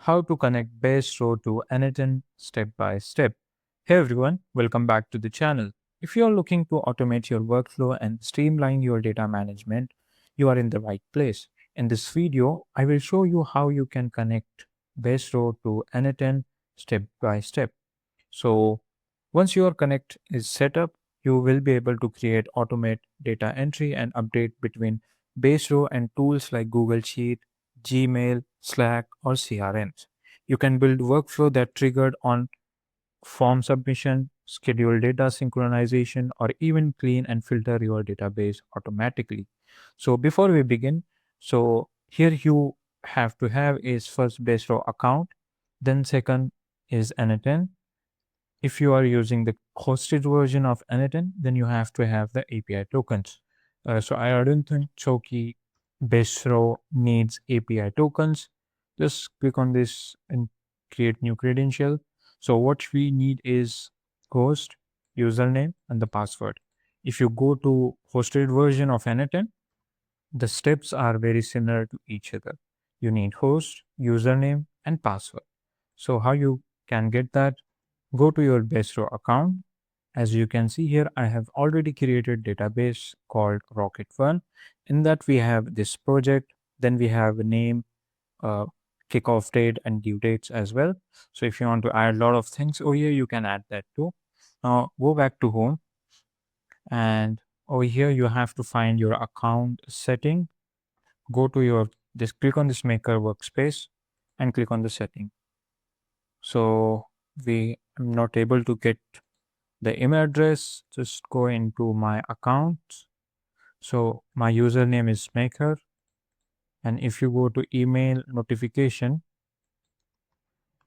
how to connect Baserow to n8n step by step. Hey everyone, welcome back to the channel. If you are looking to automate your workflow and streamline your data management, you are in the right place. In this video, I will show you how you can connect Baserow to n8n step by step. So once your connect is set up, you will be able to create automate data entry and update between Baserow and tools like Google Sheet, Gmail, Slack, or CRMs. You can build workflow that triggered on form submission, schedule data synchronization, or even clean and filter your database automatically. So before we begin, so here you have to have is first Baserow account, then second is n8n. If you are using the hosted version of n8n, then you have to have the API tokens. So I don't think Choki Baserow needs API tokens. Just click on this and create new credential. So what we need is host, username, and the password. If you go to hosted version of n8n, the steps are very similar to each other. You need host, username, and password. So how you can get that? Go to your Baserow account. As you can see here, I have already created database called Rocket1. In that we have this project, then we have a name, kickoff date and due dates as well. So if you want to add a lot of things over here, you can add that too. Now go back to home, and over here you have to find your account setting. Go to your, just click on this maker workspace and click on the setting. So I'm not able to get the email address. Just go into my account. So my username is maker, and if you go to email notification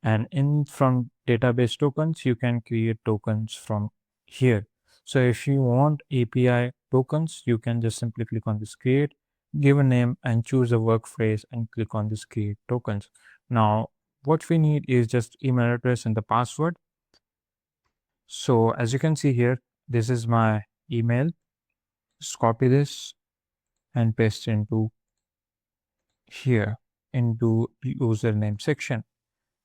and in from database tokens, you can create tokens from here. So if you want API tokens, you can just simply click on this create, give a name and choose a work phrase and click on this create tokens. Now what we need is just email address and the password. So as you can see here, this is my email. Just copy this and paste into here into username section.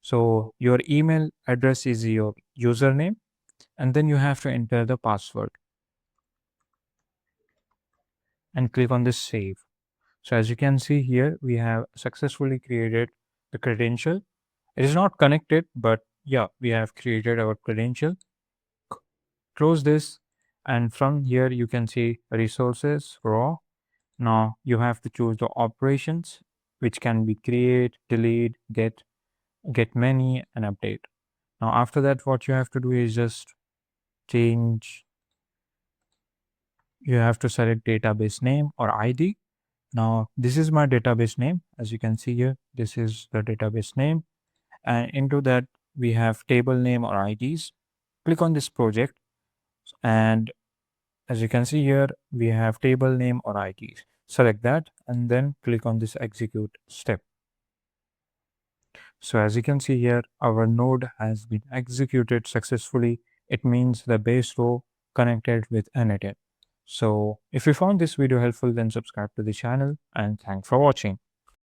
So your email address is your username, and then you have to enter the password and click on this save. So as you can see here, we have successfully created the credential. It is not connected, but yeah, we have created our credential. Close this, and from here you can see resources raw. Now you have to choose the operations, which can be create, delete, get many, and update. Now after that, what you have to do is just change. You have to select database name or ID. Now this is my database name. As you can see here, this is the database name, and into that we have table name or IDs. Click on this project, and as you can see here, we have table name or IDs. Select that and then click on this execute step. So as you can see here, our node has been executed successfully. It means the Baserow connected with n8n. So if you found this video helpful, then subscribe to the channel, and thanks for watching.